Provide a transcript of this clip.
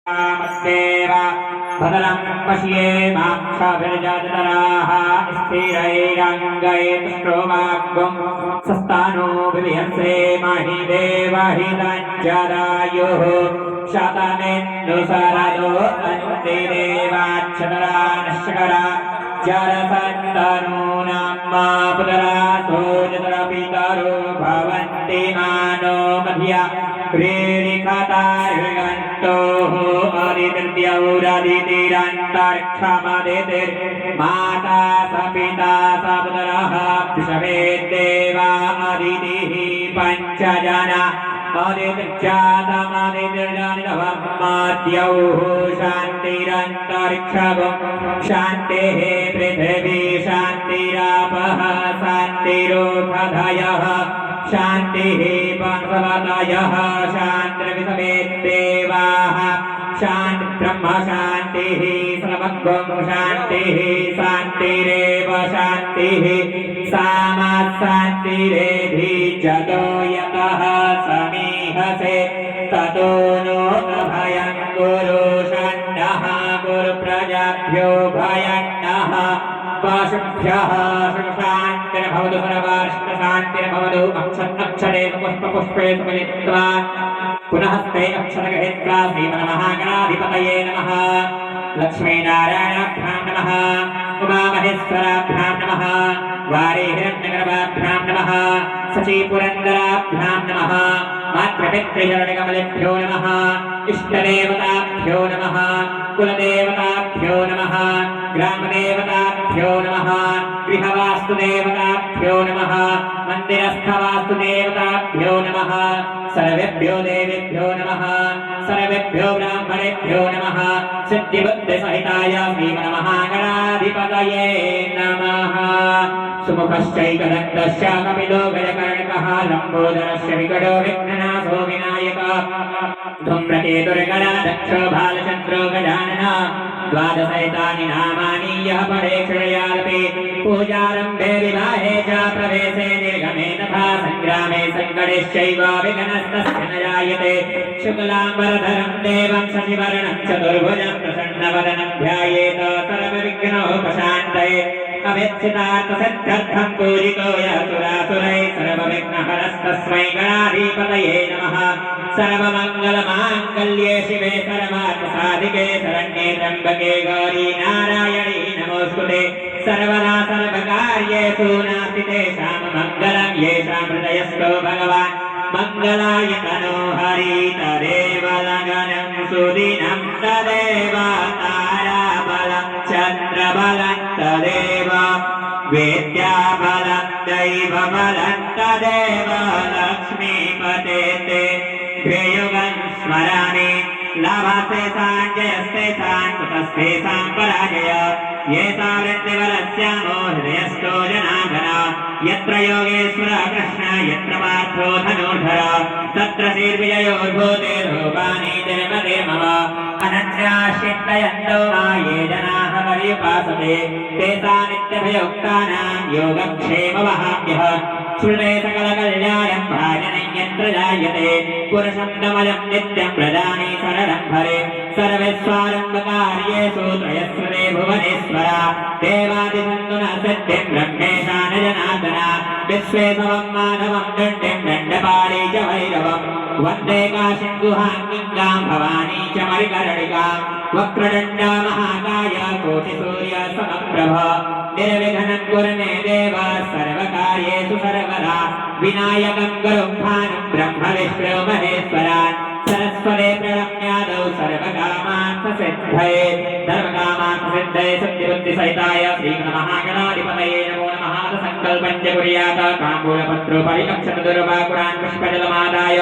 देव भद्रं पश्येमाक्षभिर्जतराः स्थिरैरङ्गैस्तुष्ट्रोमाग्गुं सस्तानो विलियन्से महि देवहितञ्जरायुः शतमेन्दुसरदो अन्तिदेवाच्छतरा नश्करा जरसन्तनूनां मा पुतरासो जतरपितरो भवन्ति मानो मध्या प्रेरिखतार्गन्तोः आदित्यौरादितिरन्तरिक्षमदितिर् माता स पिता स पुत्रः विषवेद्देवा अदितिः पञ्चजना आदित्यजातमदितिर्जनितवमाद्यौः शान्तिरन्तरिक्षगुं शान्तिः पृथिवी शान्तिरापः शान्तिरोषधयः शान्तिः पंसवतयः शान्तिर्विषवेद्देवाः शान्ति ब्रह्म शान्तिः सर्वगुं शान्तिः शान्तिरेव शान्तिः सामा शान्तिरेधि जतो यतः समीहसे ततो नो अभयं गुरु षण्णः गुरुप्रजाभ्यो भयन्नः पशुभ्यः शान्तिर्भवतु सर्वाष्टशान्तिर्भवतु अक्षरे पुष्पपुष्पे सुमिलित्वा पुनः स्ते अक्षरगृहीत्वा श्रीमन्महागणाधिपतये नमः लक्ष्मीनारायणाभ्यां नमः उमामहेश्वराभ्यां नमः वारीहिरण्यगर्भाभ्यां नमः शचीपुरन्दराभ्यां नमः मातृपितृचरणकमलेभ्यो नमः इष्टदेवताभ्यो नमः कुलदेवताभ्यो नमः ग्रामदेवताभ्यो नमः गृहवास्तुदेवताभ्यो नमः मन्दिरस्थवास्तुदेवताभ्यो नमः सर्वेभ्यो देवेभ्यो नमः सर्वेभ्यो ब्राह्मणेभ्यो नमः सिद्धिबुद्धिसहिताय श्रीमन्महागणाधिपतये नमः सुमुखश्चैकदन्तस्य कपिलो गजकर्णकः लम्बोदरस्य विकटो विघ्ननाशो विनायकः धूम्रकेतुर्गणाध्यक्षो बालचन्द्रो गजाननः द्वादशैतानि नामानि यः पठे क्षणयाल्पे पूजारम्भे विवाहे च प्रवेशे निर्गमे तथा सङ्ग्रामे सङ्कटेश्चैव विघ्नस्तस्य न जायते शुक्लाम्बरधरं देवं शशिवर्णं चतुर्भुजं प्रसन्नवदनं ध्यायेत सर्वविघ्नोपशान्तये अवेत्सितार्थसिद्ध्यर्थं पूजितो यः सर्वविघ्नहरस्तस्मै गणाधिपतये नमः सर्वमङ्गलमाङ्गल्ये शिवे सर्वार्थसाधिके शरण्ये त्र्यम्बके गौरी नारायणी नमोऽस्तुते सर्वदा सर्वकार्येषु नास्ति तेषां मङ्गलं येषां हृदयस्थो भगवान् मङ्गलाय तनो हरि तदेव लगनं सुदिनं तदेव ताराबलं चन्द्रबलं तदेव वेद्याबलं दैवबलं तदेव लक्ष्मीपते ते ध्येयुगं स्मरामि लाभास्ते साञ्जयस्ते सान्तुतस्तेषां पराजय येषा वृत्तिबलस्यामो हृदयस्थो जनार्दन यत्र योगेश्वर कृष्ण यत्र पार्थो धनुर्धर तत्र श्रीर्विजयोर्भूतेर्भूपानि जन्मतिर्मम अनन्याश्चिन्तयन्तो मा ये जनाः पर्युपासते तेषां नित्यभयोक्तानां योगक्षेमवहाभ्यः श्रुते सकलकल्याणं भाजनं यत्र जायते पुरुषं कमलं नित्यं व्रजामि शरणं भरे सर्वेष्वारम्भकार्येषु त्रयस्रते भुवनेश्वरा देवादिसन्तु न सिद्धिं ब्रह्मेशा न जनार्दन विश्वे समं माधवं दण्डिं दण्डपाणी च भैरवं वन्दे काशीं गुहां गङ्गां भवानी च मणिकर्णिकां वक्रदण्डा महाकाय कोटिसूर्यसमप्रभ निर्विघ्नं कुरु मे देव सर्वकार्येषु सर्वदा विनायकं गुरुं भानुं ब्रह्म विष्णु महेश्वरान् सरस्वते प्रणम्यादौ सर्वकामार्थसिद्धये सर्वकामार्थसिद्धये सिद्धिबुद्धिसहिताय श्रीमन्महागणाधिपतये नमो नमः संकल्पञ्च कुर्यात् ताम्बूलपत्रोपरि अक्षतदुर्वाकुरान् पुष्पजलमादाय